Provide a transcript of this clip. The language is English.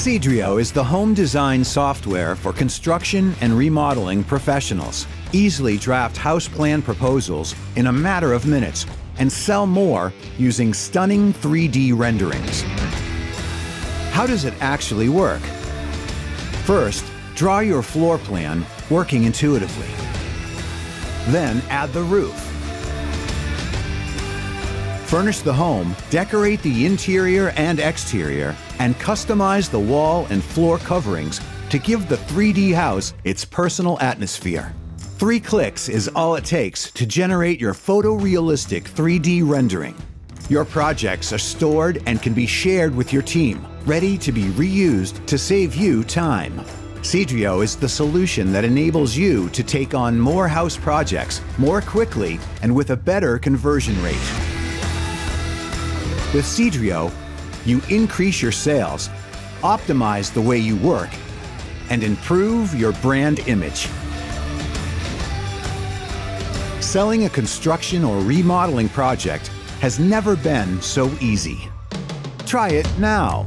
Cedreo is the home design software for construction and remodeling professionals. Easily draft house plan proposals in a matter of minutes and sell more using stunning 3D renderings. How does it actually work? First, draw your floor plan working intuitively. Then add the roof. Furnish the home, decorate the interior and exterior, and customize the wall and floor coverings to give the 3D house its personal atmosphere. 3 clicks is all it takes to generate your photorealistic 3D rendering. Your projects are stored and can be shared with your team, ready to be reused to save you time. Cedreo is the solution that enables you to take on more house projects more quickly and with a better conversion rate. With Cedreo, you increase your sales, optimize the way you work, and improve your brand image. Selling a construction or remodeling project has never been so easy. Try it now.